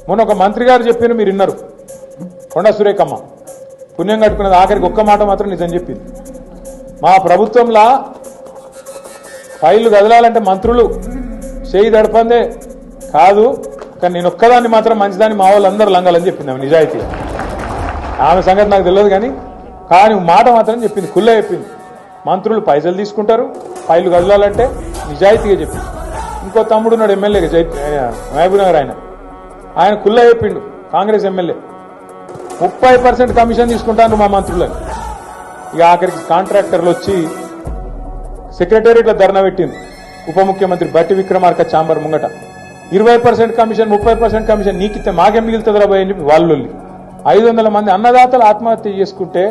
మొన్న ఒక మంత్రి గారు చెప్పారు, మీరు విన్నారు, కొండా సురేఖమ్మ పుణ్యం కట్టుకున్నది. ఆఖరికి ఒక్క మాట మాత్రం నిజం చెప్పింది. మా ప్రభుత్వంలో ఫైళ్లు కదలాలంటే మంత్రులు చేయి దడపందే కాదు, కానీ నేను ఒక్కదాన్ని మాత్రం మంచిదాన్ని మా వాళ్ళందరూ లంగాలని చెప్పింది ఆమె నిజాయితీగా. ఆమె సంగతి నాకు తెలియదు కానీ మాట మాత్రం చెప్పింది, కుల్ల చెప్పింది. మంత్రులు పైసలు తీసుకుంటారు, ఫైళ్లు కదలాలంటే నిజాయితీగా చెప్పింది. ఇంకో తమ్ముడు ఉన్నాడు ఎమ్మెల్యేగా, మహబూబ్ నగర్, ఆయన కుల్ల చెప్పిండు, కాంగ్రెస్ ఎమ్మెల్యే 30% కమిషన్ తీసుకుంటాను మా మంత్రులని. ఇక ఆఖరికి కాంట్రాక్టర్లు వచ్చి సెక్రటేరియట్లో ధర్నా పెట్టింది ఉప ముఖ్యమంత్రి బట్టి విక్రమార్క ఛాంబర్ ముంగట. 20% కమిషన్, 30% కమిషన్ నీకిస్తే మాకేం మిగులుతుందిరా భయ అని చెప్పి వాళ్ళు 500 మంది అన్నదాతలు ఆత్మహత్య చేసుకుంటే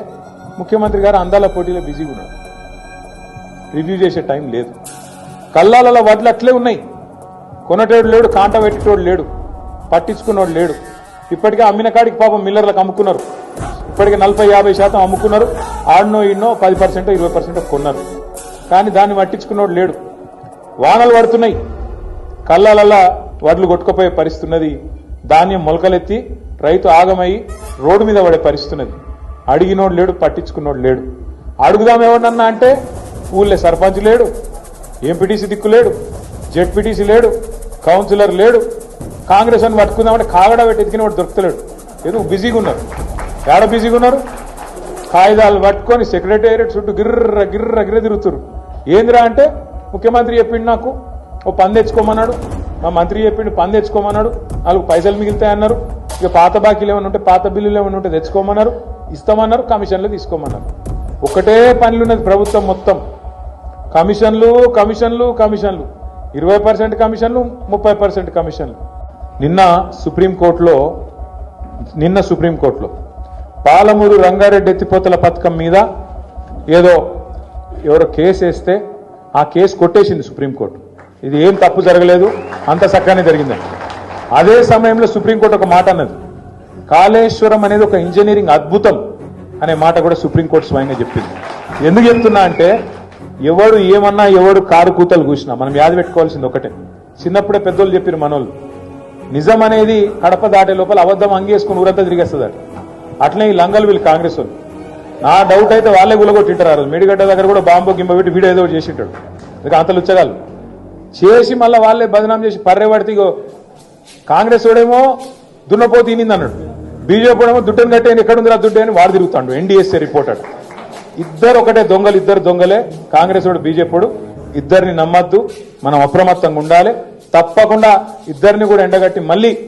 ముఖ్యమంత్రి గారు అందాల పోటీలో బిజీగా ఉన్నారు. రివ్యూ చేసే టైం లేదు. కల్లాలలో వడ్లు అట్లే ఉన్నాయి, కొనటోడు లేడు, కాంట పెట్టేటోడు లేడు, పట్టించుకున్నోడు లేడు. ఇప్పటికే అమ్మిన కాడికి పాపం మిల్లర్లకు అమ్ముకున్నారు. ఇప్పటికే 40-50% అమ్ముకున్నారు. ఆడనో ఈడనో 10% 20% కొన్నారు. కానీ దాన్ని పట్టించుకున్నోడు లేడు. వానలు పడుతున్నాయి, కల్లాలల్లా వడ్లు కొట్టుకుపోయే పరిస్థితున్నది. ధాన్యం మొలకలెత్తి రైతు ఆగమై రోడ్డు మీద పడే పరిస్థితున్నది. అడిగినోడు లేడు, పట్టించుకున్నోడు లేడు. అడుగుదాం ఎవరినన్నా అంటే ఊళ్ళో సర్పంచ్ లేడు, ఎంపీటీసీ దిక్కు లేడు, జెడ్పీటీసీ లేడు, కౌన్సిలర్ లేడు. కాంగ్రెస్ అని పట్టుకుందామంటే కాగడ పెట్టి ఎతికిన వాడు దొరుకుతలేడు. ఎందుకు బిజీగా ఉన్నారు? ఏడ బిజీగా ఉన్నారు? కాగితాలు పట్టుకొని సెక్రటేరియట్ చుట్టూ గిర్ర గిర్ర గిర్ర తిరుగుతున్నారు. ఏందిరా అంటే ముఖ్యమంత్రి చెప్పిండు నాకు ఓ పని తెచ్చుకోమన్నాడు, మా మంత్రి చెప్పిండు పని తెచ్చుకోమన్నాడు, 4 పైసలు మిగులుతాయన్నారు. ఇక పాత బాకీలు ఏమైనా ఉంటే, పాత బిల్లులు ఏమైనా ఉంటే తెచ్చుకోమన్నారు, ఇస్తామన్నారు, కమిషన్లు తీసుకోమన్నారు. ఒకటే పనులున్నది ప్రభుత్వం మొత్తం. కమిషన్లు కమిషన్లు కమిషన్లు, 20% కమిషన్లు, 30% కమిషన్లు. నిన్న సుప్రీంకోర్టులో పాలమూరు రంగారెడ్డి ఎత్తిపోతల పథకం మీద ఎవరో కేసు వేస్తే ఆ కేసు కొట్టేసింది సుప్రీంకోర్టు. ఇది ఏం తప్పు జరగలేదు, అంత చక్కగానే జరిగిందని. అదే సమయంలో సుప్రీంకోర్టు ఒక మాట అన్నది, కాళేశ్వరం అనేది ఒక ఇంజనీరింగ్ అద్భుతం అనే మాట కూడా సుప్రీంకోర్టు స్వయంగా చెప్పింది. ఎందుకు చెప్తున్నా అంటే ఎవడు ఏమన్నా, ఎవడు కారు కూతలు కూసినా మనం యాద పెట్టుకోవాల్సింది ఒకటే. చిన్నప్పుడే పెద్దోళ్ళు చెప్పారు మనోళ్ళు, నిజం అనేది కడప దాటే లోపల అబద్ధం అంగేసుకుని ఊరంతా తిరిగేస్తుంది. అట్లనే ఈ లంగలు వీళ్ళు కాంగ్రెస్ వాళ్ళు. నా డౌట్ అయితే వాళ్ళే గులగొట్టింటారు. ఆ రోజు మేడిగడ్డ దగ్గర కూడా బాంబు గింబ పెట్టి వీడియో ఏదో చేసింటాడు. ఇక అంత లుచ్చగాళ్ళు చేసి మళ్ళీ వాళ్ళే బదనాం చేసి పర్రే పడితే కాంగ్రెస్ వాడేమో దున్నపోతు తినింది అన్నాడు, బీజేపీ ఏమో దుడ్డని కట్టేని ఎక్కడుందిరా దుడ్డు అని వాడు తిరుగుతాడు. NDSA reporter. ఇద్దరు ఒకటే దొంగలు, ఇద్దరు దొంగలే. కాంగ్రెస్ వాడు బీజేపీ వాడు. ఇద్దరిని నమ్మద్దు, మనం అప్రమత్తంగా ఉండాలి. తప్పకుండా ఇద్దరిని కూడా ఎండగట్టి మళ్ళీ